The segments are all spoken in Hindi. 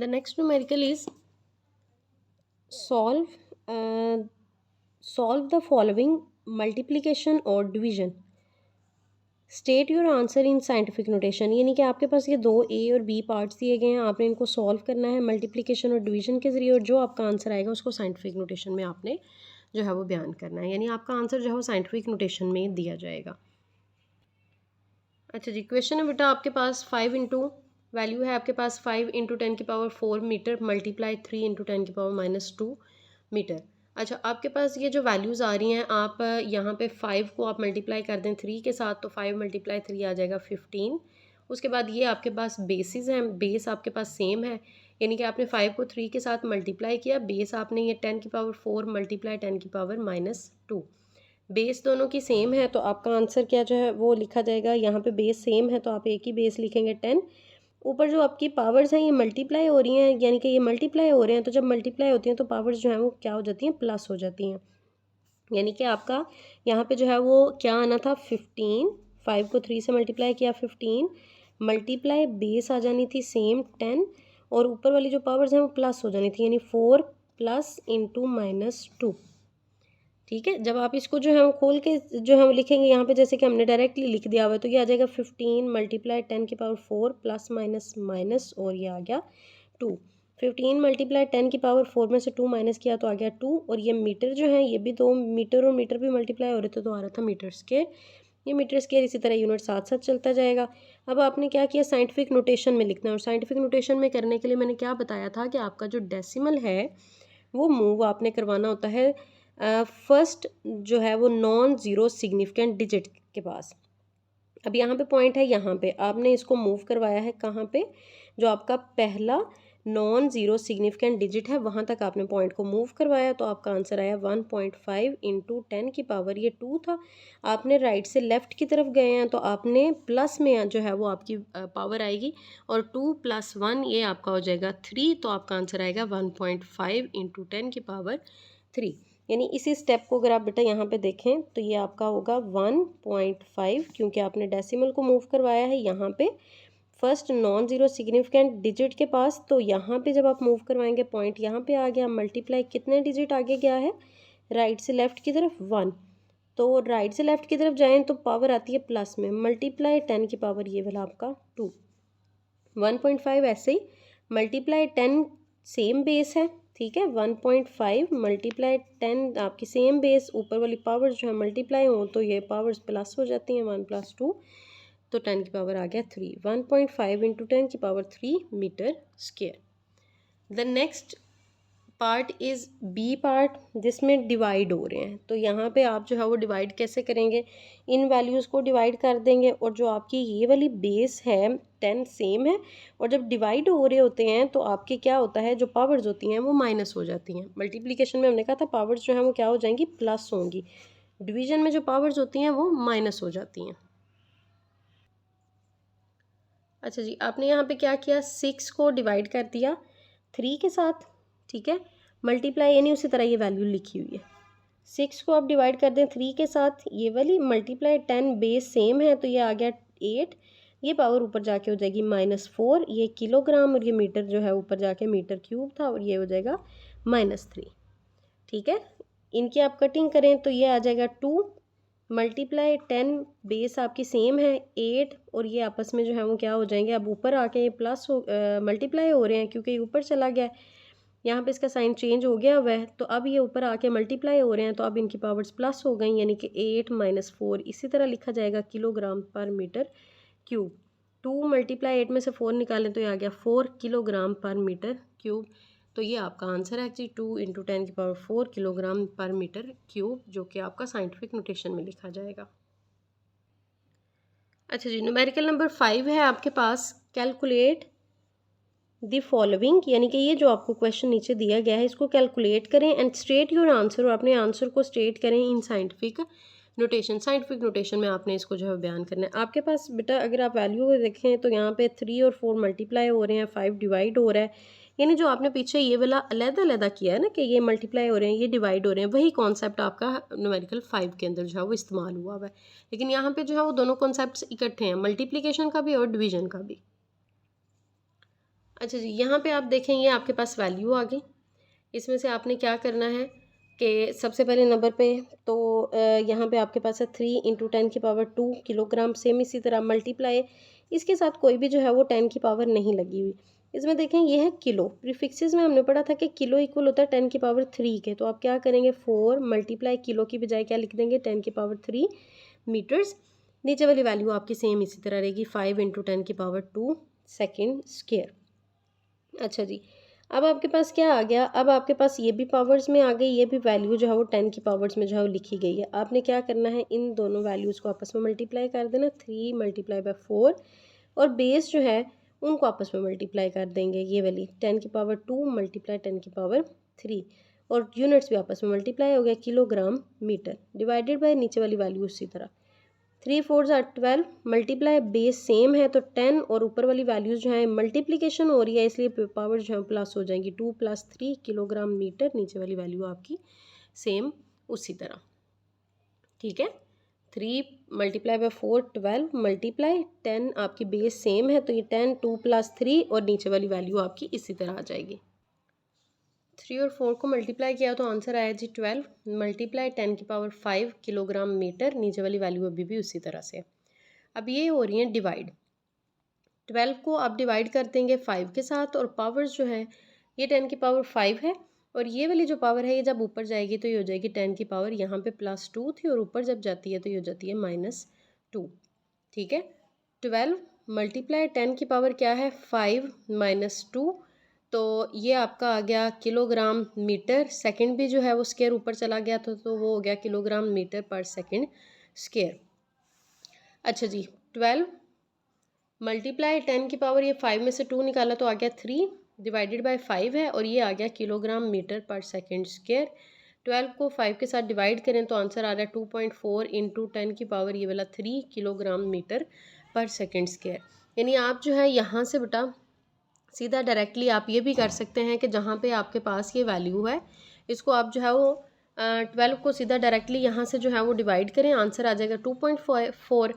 The next numerical is solve the following multiplication or division. State your answer in scientific notation, यानी कि आपके पास ये दो ए और बी पार्ट्स दिए गए हैं, आपने इनको सॉल्व करना है मल्टीप्लिकेशन और डिवीजन के ज़रिए, और जो आपका आंसर आएगा उसको साइंटिफिक नोटेशन में आपने जो है वो बयान करना है, यानी आपका आंसर जो है वो साइंटिफिक नोटेशन में दिया जाएगा। अच्छा जी, क्वेश्चन है बेटा आपके पास 5 इंटू वैल्यू है आपके पास 5 इंटू 10 की पावर 4 मीटर मल्टीप्लाई 3 इंटू 10 की पावर -2 मीटर। अच्छा, आपके पास ये जो वैल्यूज़ आ रही हैं, आप यहाँ पे 5 को आप मल्टीप्लाई कर दें 3 के साथ, तो 5 मल्टीप्लाई 3 आ जाएगा 15। उसके बाद ये आपके पास बेसिस हैं, बेस आपके पास सेम है, यानी कि आपने 5 को 3 के साथ मल्टीप्लाई किया, बेस आपने ये 10 की पावर 4 मल्टीप्लाई 10 की पावर -2, बेस दोनों की सेम है, तो आपका आंसर क्या जो है वो लिखा जाएगा। यहाँ पे बेस सेम है तो आप एक ही बेस लिखेंगे 10। ऊपर जो आपकी पावर्स हैं ये मल्टीप्लाई हो रही हैं, यानी कि ये मल्टीप्लाई हो रहे हैं, तो जब मल्टीप्लाई होती हैं तो पावर्स जो हैं वो क्या हो जाती हैं, प्लस हो जाती हैं। यानी कि आपका यहाँ पे जो है वो क्या आना था 15, 5 को 3 से मल्टीप्लाई किया 15 मल्टीप्लाई बेस आ जानी थी सेम 10, और ऊपर वाली जो पावर्स हैं वो प्लस हो जानी थी, यानी 4 प्लस इंटू -2। ठीक है, जब आप इसको जो है वो खोल के जो है वो लिखेंगे यहाँ पे, जैसे कि हमने डायरेक्टली लिख दिया हुआ है, तो ये आ जाएगा 15 मल्टीप्लाई 10 की पावर 4 प्लस माइनस माइनस, और ये आ गया 2। 15 मल्टीप्लाई 10 की पावर 4 में से 2 माइनस किया तो आ गया 2, और ये मीटर जो है ये भी 2 मीटर और मीटर भी मल्टीप्लाई हो रहे थे तो आ रहा था मीटर स्क्वायर। ये मीटर स्क्वायर इसी तरह यूनिट साथ साथ चलता जाएगा। अब आपने क्या किया, साइंटिफिक नोटेशन में लिखना है, और साइंटिफिक नोटेशन में करने के लिए मैंने क्या बताया था कि आपका जो डेसिमल है वो मूव आपने करवाना होता है फर्स्ट जो है वो नॉन ज़ीरो सिग्निफिकेंट डिजिट के पास। अब यहाँ पे पॉइंट है, यहाँ पे आपने इसको मूव करवाया है कहाँ पे, जो आपका पहला नॉन ज़ीरो सिग्निफिकेंट डिजिट है वहाँ तक आपने पॉइंट को मूव करवाया, तो आपका आंसर आया 1.5 इंटू 10 की पावर, ये 2 था। आपने राइट से लेफ़्ट की तरफ गए हैं तो आपने प्लस में जो है वो आपकी पावर आएगी, और 2 + 1 ये आपका हो जाएगा 3, तो आपका आंसर आएगा 1.5 इंटू 10 की पावर 3। यानी इसी स्टेप को अगर आप बेटा यहाँ पे देखें तो ये आपका होगा 1.5, क्योंकि आपने डेसिमल को मूव करवाया है यहाँ पे first non zero significant digit के पास, तो यहाँ पे जब आप मूव करवाएंगे पॉइंट यहाँ पे आ गया, मल्टीप्लाई कितने डिजिट आगे गया है, राइट से लेफ़्ट की तरफ 1, तो राइट से लेफ़्ट की तरफ जाएँ तो पावर आती है प्लस में, मल्टीप्लाई 10 की पावर ये वाला आपका 2, 1.5 ऐसे ही मल्टीप्लाई 10 सेम बेस है, ठीक है, 1.5 मल्टीप्लाई 10 आपकी सेम बेस, ऊपर वाली पावर्स जो है मल्टीप्लाई हो तो ये पावर्स प्लस हो जाती हैं, 1 + 2, तो 10 की पावर आ गया 3, 1.5 इंटू 10 की power 3 metre square. The next part is B part, जिसमें डिवाइड हो रहे हैं, तो यहाँ पे आप जो है वो डिवाइड कैसे करेंगे, इन वैल्यूज़ को डिवाइड कर देंगे, और जो आपकी ये वाली बेस है 10 सेम है, और जब डिवाइड हो रहे होते हैं तो आपके क्या होता है, जो पावर्स होती हैं वो माइनस हो जाती हैं। मल्टीप्लिकेशन में हमने कहा था पावर्स जो हैं वो क्या हो जाएंगी, प्लस होंगी, डिवीजन में जो पावर्स होती हैं वो माइनस हो जाती हैं। अच्छा जी, आपने यहाँ पे क्या किया, 6 को डिवाइड कर दिया 3 के साथ, ठीक है, मल्टीप्लाई यानी उसी तरह ये वैल्यू लिखी हुई है, 6 को आप डिवाइड कर दें 3 के साथ, ये वाली मल्टीप्लाई 10 बेस सेम है तो ये आ गया 8, ये पावर ऊपर जाके हो जाएगी -4, ये किलोग्राम, और ये मीटर जो है ऊपर जाके मीटर क्यूब था, और ये हो जाएगा -3, ठीक है। इनकी आप कटिंग करें तो ये आ जाएगा 2 मल्टीप्लाई 10 बेस आपकी सेम है 8, और ये आपस में जो है वो क्या हो जाएंगे, अब ऊपर आके ये प्लस हो मल्टीप्लाई हो रहे हैं क्योंकि ये ऊपर चला गया है, यहाँ पे इसका साइन चेंज हो गया हुआ है, तो अब ये ऊपर आके मल्टीप्लाई हो रहे हैं, तो अब इनकी पावर्स प्लस हो गई, यानी कि 8 - 4 इसी तरह लिखा जाएगा किलोग्राम पर मीटर क्यूब। 2 मल्टीप्लाई 8 में से 4 निकालें तो ये आ गया 4 किलोग्राम पर मीटर क्यूब, तो ये आपका आंसर है जी 2 इंटू 10 की पावर 4 किलोग्राम पर मीटर क्यूब, जो कि आपका साइंटिफिक नोटेशन में लिखा जाएगा। अच्छा जी, न्यूमेरिकल नंबर 5 है आपके पास, कैलकुलेट द फॉलोइंग, यानी कि ये जो आपको क्वेश्चन नीचे दिया गया है इसको कैलकुलेट करें एंड स्टेट योर आंसर, और अपने आंसर को स्टेट करें in scientific notation. Scientific notation में आपने इसको जो है बयान करना है। आपके पास बेटा अगर आप वैल्यू को देखें तो यहाँ पे 3 और 4 मल्टीप्लाई हो रहे हैं, 5 डिवाइड हो रहा है, यानी जो आपने पीछे ये वाला अलग-अलग किया है ना कि ये मल्टीप्लाई हो रहे हैं, ये डिवाइड हो रहे हैं, वही कॉन्सेप्ट आपका न्यूमेरिकल 5 के अंदर जो है वो इस्तेमाल हुआ है, लेकिन यहाँ पे जो है वो दोनों कॉन्सेप्ट इकट्ठे हैं, मल्टीप्लीकेशन का भी और डिवीजन का भी। अच्छा जी, यहाँ पे आप देखें ये आपके पास वैल्यू आ गई। इसमें से आपने क्या करना है कि सबसे पहले नंबर पे तो यहाँ पे आपके पास है 3 × 10⁻² किलोग्राम। सेम इसी तरह मल्टीप्लाई इसके साथ कोई भी जो है वो 10 की पावर नहीं लगी हुई। इसमें देखें ये है किलो। प्रीफिक्सेस में हमने पढ़ा था कि किलो इक्वल होता है 10⁻³ के। तो आप क्या करेंगे 4 मल्टीप्लाई किलो की बजाय क्या लिख देंगे 10⁻³ मीटर्स। नीचे वाली वैल्यू आपकी सेम इसी तरह रहेगी 5 × 10⁻² सेकेंड स्क्वायर। अच्छा जी, अब आपके पास क्या आ गया, अब आपके पास ये भी पावर्स में आ गई, ये भी वैल्यू जो है वो 10 की पावर्स में जो है वो लिखी गई है। आपने क्या करना है इन दोनों वैल्यूज़ को आपस में मल्टीप्लाई कर देना, 3 × 4 और बेस जो है उनको आपस में मल्टीप्लाई कर देंगे। ये वाली 10⁻² मल्टीप्लाई 10⁻³ और यूनिट्स भी आपस में मल्टीप्लाई हो गया, किलोग्राम मीटर डिवाइडेड बाय नीचे वाली वैल्यू उसी तरह 3 4 12 मल्टीप्लाई बेस सेम है तो 10 और ऊपर वाली वैल्यूज़ जो है मल्टीप्लिकेशन हो रही है इसलिए पावर जो है प्लस हो जाएंगी 2 + 3 किलोग्राम मीटर। नीचे वाली वैल्यू आपकी सेम उसी तरह, ठीक है। 3 × 4 12 मल्टीप्लाई 10 आपकी बेस सेम है तो ये 10 2 + 3 और नीचे वाली वैल्यू आपकी इसी तरह आ जाएगी। 3 और 4 को मल्टीप्लाई किया तो आंसर आया जी 12 मल्टीप्लाई 10⁵ किलोग्राम मीटर। नीचे वाली वैल्यू अभी भी उसी तरह से। अब ये हो रही है डिवाइड। 12 को आप डिवाइड कर देंगे 5 के साथ और पावर्स जो है ये 10⁵ है और ये वाली जो पावर है ये जब ऊपर जाएगी तो ये हो जाएगी 10 की पावर, यहाँ पे +2 थी और ऊपर जब जाती है तो ये हो जाती है -2, ठीक है। 12 मल्टीप्लाई 10 की पावर क्या है 5 - 2 तो ये आपका आ गया किलोग्राम मीटर। सेकंड भी जो है वो स्क्वायर ऊपर चला गया तो वो हो गया किलोग्राम मीटर पर सेकंड स्क्वायर। अच्छा जी, 12 मल्टीप्लाई 10 की पावर ये 5 में से 2 निकाला तो आ गया 3 डिवाइडेड बाय 5 है और ये आ गया किलोग्राम मीटर पर सेकंड स्क्वायर। 12 को 5 के साथ डिवाइड करें तो आंसर आ रहा है 2.4 × 10 की पावर ये वाला 3 किलोग्राम मीटर पर सेकंड स्क्वायर। यानी आप जो है यहाँ से बेटा सीधा डायरेक्टली आप ये भी कर सकते हैं कि जहाँ पे आपके पास ये वैल्यू है इसको आप जो है वो 12 को सीधा डायरेक्टली यहाँ से जो है वो डिवाइड करें, आंसर आ जाएगा 2.4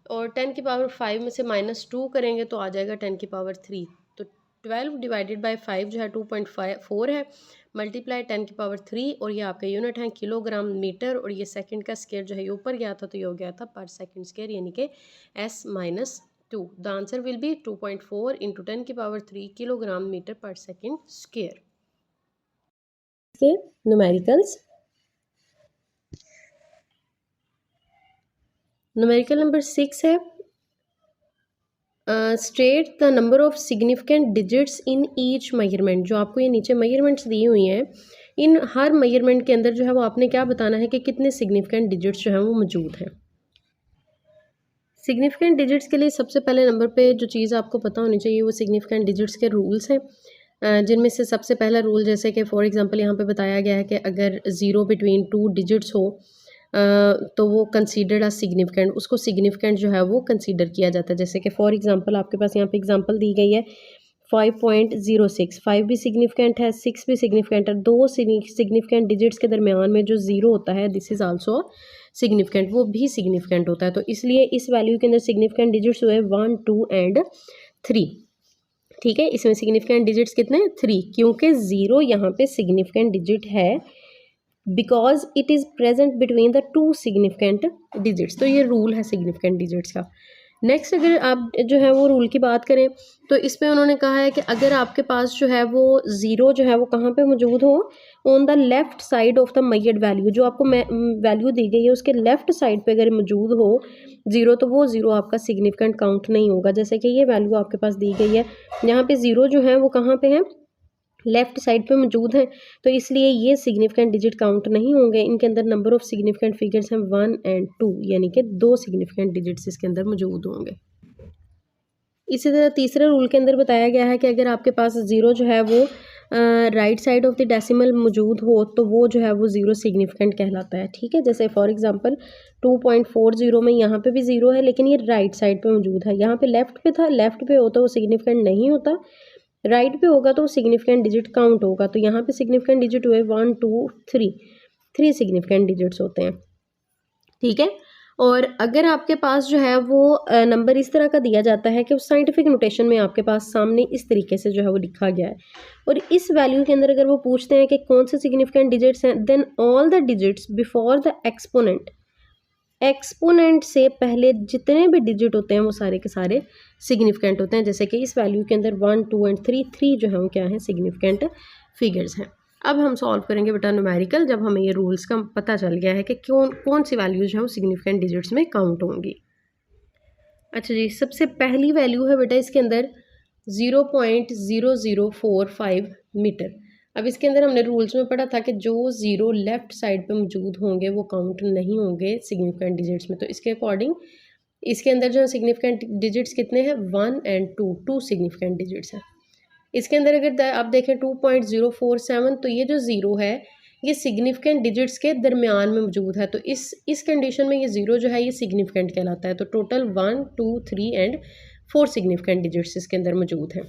और 10 की पावर 5 में से -2 करेंगे तो आ जाएगा 10 की पावर 3। तो 12 डिवाइडेड बाय 5 जो है 2.4 है मल्टीप्लाई 10 की पावर 3 और ये आपका यूनिट है किलोग्राम मीटर और ये सेकंड का स्क्वायर जो है ये ऊपर गया था तो ये हो गया था पर सेकंड स्क्वायर यानी कि S-2। The answer will be 2.4 × 10 की पावर 3 किलोग्राम मीटर पर second square. Numericals numerical number 6 है state the number of significant digits in each measurement. जो आपको ये नीचे मेजरमेंट्स दी हुई हैं इन हर मेजरमेंट के अंदर जो है वो आपने क्या बताना है कि कितने सिग्निफिकेंट डिजिट्स जो हैं वो मौजूद हैं। सिग्निफिकेंट डिजिट्स के लिए सबसे पहले नंबर पे जो चीज़ आपको पता होनी चाहिए वो सिग्निफिकेंट डिजिट्स के रूल्स हैं, जिनमें से सबसे पहला रूल जैसे कि फॉर एग्जांपल यहाँ पे बताया गया है कि अगर 0 बिटवीन 2 डिजिट्स हो तो वो कंसीडर्ड as सिग्निफिकेंट, उसको सिग्निफिकेंट जो है वो कंसीडर किया जाता है। जैसे कि फॉर एग्जांपल आपके पास यहाँ पे एग्जांपल दी गई है 5.06, 5 भी सिग्निफिकेंट है 6 भी सिग्निफिकेंट है। दो सिग्निफिकेंट डिजिट्स के दरमियान में जो 0 होता है दिस इज़ आल्सो सिग्निफिकेंट, वो भी सिग्निफिकेंट होता है। तो इसलिए इस वैल्यू के अंदर सिग्निफिकेंट डिजिट्स हुए 1 2 एंड 3, ठीक है। इसमें सिग्निफिकेंट डिजिट्स कितने हैं 3, क्योंकि 0 यहाँ पे सिग्निफिकेंट डिजिट है because it is present between the 2 significant digits. तो ये रूल है सिग्निफिकेंट डिजिट्स का। नेक्स्ट अगर आप जो है वो रूल की बात करें तो इसमें उन्होंने कहा है कि अगर आपके पास जो है वो 0 जो है वो कहाँ पे मौजूद हो on the left side of the measured value, जो आपको वैल्यू दी गई है उसके लेफ्ट साइड पे अगर मौजूद हो 0 तो वो 0 आपका सिग्निफिकेंट काउंट नहीं होगा। जैसे कि ये वैल्यू आपके पास दी गई है यहाँ पे 0 जो है वो कहाँ पे है लेफ्ट साइड पे मौजूद है तो इसलिए ये सिग्निफिकेंट डिजिट काउंट नहीं होंगे। इनके अंदर नंबर ऑफ सिग्निफिकेंट फिगर्स हैं 1 एंड 2 यानी कि 2 सिग्निफिकेंट डिजिट्स इसके अंदर मौजूद होंगे। इसी तरह तीसरे रूल के अंदर बताया गया है कि अगर आपके पास 0 जो है वो right side of the decimal मौजूद हो तो वो जो है वो 0 सिग्निफिकेंट कहलाता है, ठीक है। जैसे फॉर एग्जांपल 2.40 में यहाँ पे भी 0 है लेकिन ये राइट साइड पे मौजूद है, यहाँ पे लेफ्ट पे था, लेफ्ट पे होता वो सिग्निफिकेंट नहीं होता, राइट पे होगा तो सिग्निफिकेंट डिजिट काउंट होगा। तो यहाँ पे सिग्निफिकेंट डिजिट हुए 1 2 3 सिग्निफिकेंट डिजिट्स होते हैं, ठीक है। और अगर आपके पास जो है वो नंबर इस तरह का दिया जाता है कि उस साइंटिफिक नोटेशन में आपके पास सामने इस तरीके से जो है वो लिखा गया है, और इस वैल्यू के अंदर अगर वो पूछते हैं कि कौन से सिग्निफिकेंट डिजिट्स हैं, then all the digits before the exponent, exponent से पहले जितने भी डिजिट होते हैं वो सारे के सारे सिग्निफिकेंट होते हैं। जैसे कि इस वैल्यू के अंदर 1, 2 एंड 3 जो है वो क्या है, सिग्निफिकेंट फिगर्स हैं। अब हम सॉल्व करेंगे बेटा न्यूमेरिकल, जब हमें ये रूल्स का पता चल गया है कि कौन सी वैल्यूज हैं वो सिग्निफिकेंट डिजिट्स में काउंट होंगी। अच्छा जी, सबसे पहली वैल्यू है बेटा इसके अंदर 0.0045 मीटर। अब इसके अंदर हमने रूल्स में पढ़ा था कि जो ज़ीरो लेफ़्ट साइड पे मौजूद होंगे वो काउंट नहीं होंगे सिग्निफिकेंट डिजिट्स में। तो इसके अकॉर्डिंग इसके अंदर जो सिग्निफिकेंट डिजिट्स कितने हैं, 1 एंड 2 सिग्निफिकेंट डिजिट्स हैं। इसके अंदर अगर आप देखें 2.047, तो ये जो ज़ीरो है ये सिग्निफिकेंट डिजिट्स के दरमियान में मौजूद है। तो इस कंडीशन में ये ज़ीरो जो है ये सिग्निफिकेंट कहलाता है। तो टोटल 1, 2, 3 एंड 4 सिग्निफिकेंट डिजिट्स इसके अंदर मौजूद हैं।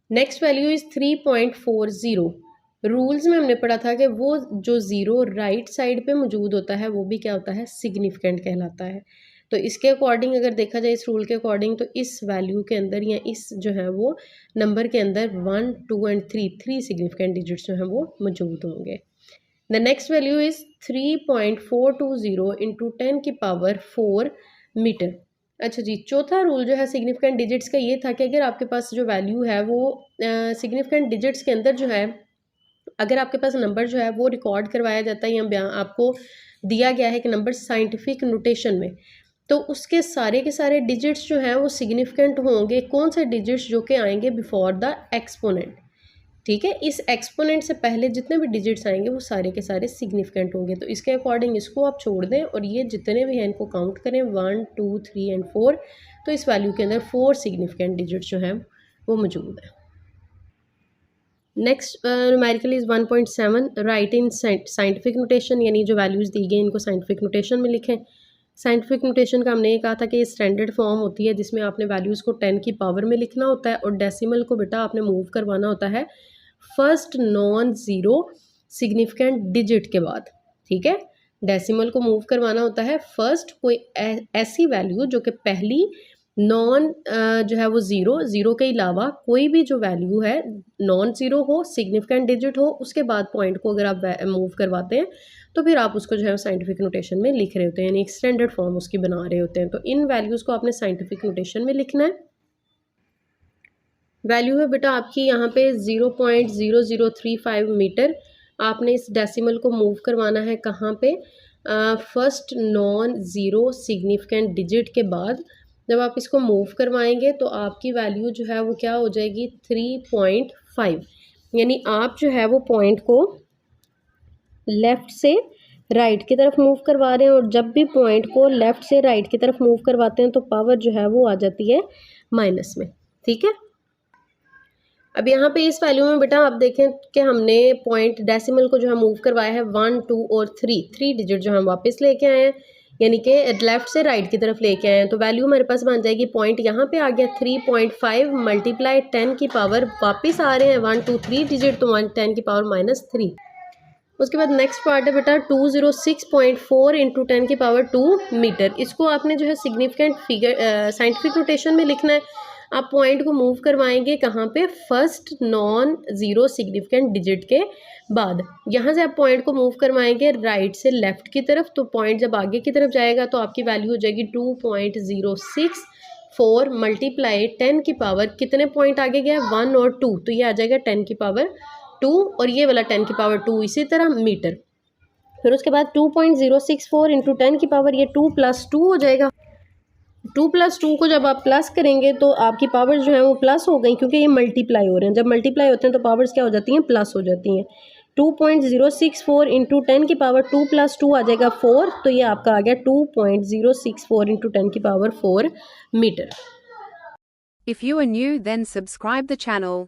Next value is 3.40। रूल्स में हमने पढ़ा था कि वो जो ज़ीरो राइट साइड पे मौजूद होता है वो भी क्या होता है, सिग्निफिकेंट कहलाता है। तो इसके अकॉर्डिंग अगर देखा जाए, इस रूल के अकॉर्डिंग, तो इस वैल्यू के अंदर या इस जो है वो नंबर के अंदर 1, 2 एंड 3 सिग्निफिकेंट डिजिट्स जो हैं वो मौजूद होंगे। The next value is 3.420 into 10 की पावर 4 मीटर। अच्छा जी, चौथा रूल जो है सिग्निफिकेंट डिजिट्स का ये था कि अगर आपके पास जो वैल्यू है वो सिग्निफिकेंट डिजिट्स के अंदर जो है, अगर आपके पास नंबर जो है वो रिकॉर्ड करवाया जाता है या आपको दिया गया है कि नंबर साइंटिफिक नोटेशन में, तो उसके सारे के सारे डिजिट्स जो हैं वो सिग्निफिकेंट होंगे। कौन से डिजिट्स, जो कि आएंगे बिफोर द एक्सपोनेंट। ठीक है, इस एक्सपोनेंट से पहले जितने भी डिजिट्स आएंगे वो सारे के सारे सिग्निफिकेंट होंगे। तो इसके अकॉर्डिंग इसको आप छोड़ दें और ये जितने भी हैं इनको काउंट करें, 1, 2, 3 एंड 4। तो इस वैल्यू के अंदर 4 सिग्निफिकेंट डिजिट्स जो हैं वो मौजूद है। Next numerical is 1.7, right in scientific notation, यानी जो वैल्यूज़ दी गई इनको साइंटिफिक नोटेशन में लिखें। साइंटिफिक नोटेशन का हमने ये कहा था कि ये स्टैंडर्ड फॉर्म होती है जिसमें आपने वैल्यूज़ को 10 की पावर में लिखना होता है और डेसिमल को बेटा आपने मूव करवाना होता है first non zero significant digit के बाद। ठीक है, डेसिमल को मूव करवाना होता है फर्स्ट कोई ऐसी वैल्यू जो कि पहली नॉन जो है वो ज़ीरो के अलावा कोई भी जो वैल्यू है नॉन ज़ीरो हो, सिग्निफिकेंट डिजिट हो, उसके बाद पॉइंट को अगर आप मूव करवाते हैं तो फिर आप उसको जो है साइंटिफिक नोटेशन में लिख रहे होते हैं, यानी एक स्टैंडर्ड फॉर्म उसकी बना रहे होते हैं। तो इन वैल्यूज़ को आपने साइंटिफिक नोटेशन में लिखना है। वैल्यू है बेटा आपकी यहाँ पे 0.0035 मीटर। आपने इस डेसिमल को मूव करवाना है कहाँ पे, first non zero significant digit के बाद। जब आप इसको मूव करवाएंगे तो आपकी वैल्यू जो है वो क्या हो जाएगी, 3.5। यानी आप जो है वो पॉइंट को लेफ़्ट से राइट की तरफ मूव करवा रहे हैं, और जब भी पॉइंट को लेफ़्ट से राइट की तरफ मूव करवाते हैं तो पावर जो है वो आ जाती है माइनस में। ठीक है, अब यहाँ पे इस वैल्यू में बेटा आप देखें कि हमने पॉइंट डेसिमल को जो है मूव करवाया है 1, 2 और 3 डिजिट जो हम वापस लेके आए हैं, यानी कि लेफ़्ट से राइट की तरफ लेके आए हैं। तो वैल्यू हमारे पास बन जाएगी, पॉइंट यहाँ पे आ गया 3.5 मल्टीप्लाई 10 की पावर, वापस आ रहे हैं 1, 2, 3 डिजिट, तो 10 की पावर -3। उसके बाद नेक्स्ट पार्ट है बेटा 206.4 इंटू 10 की पावर 2 मीटर। इसको आपने जो है सिग्निफिकेंट फिगर साइंटिफिक नोटेशन में लिखना है। आप पॉइंट को मूव करवाएंगे कहाँ पे, first non zero significant digit के बाद। यहाँ से आप पॉइंट को मूव करवाएंगे राइट से लेफ़्ट की तरफ, तो पॉइंट जब आगे की तरफ जाएगा तो आपकी वैल्यू हो जाएगी 2.064 मल्टीप्लाई 10 की पावर, कितने पॉइंट आगे गया, 1 और 2, तो ये आ जाएगा 10 की पावर 2, और ये वाला 10 की पावर 2 इसी तरह मीटर। फिर उसके बाद 2.064 इंटू 10 की पावर, ये 2 + 2 हो जाएगा। 2 + 2 को जब आप प्लस करेंगे तो आपकी पावर जो है वो प्लस हो गई, क्योंकि ये मल्टीप्लाई हो रहे हैं। जब मल्टीप्लाई होते हैं तो पावर्स क्या हो जाती हैं, प्लस हो जाती हैं। 2.064 इंटू 10 की पावर 2 + 2 आ जाएगा 4, तो ये आपका आ गया 2.064 इंटू 10 की power 4 metre. If you are new, then subscribe the channel.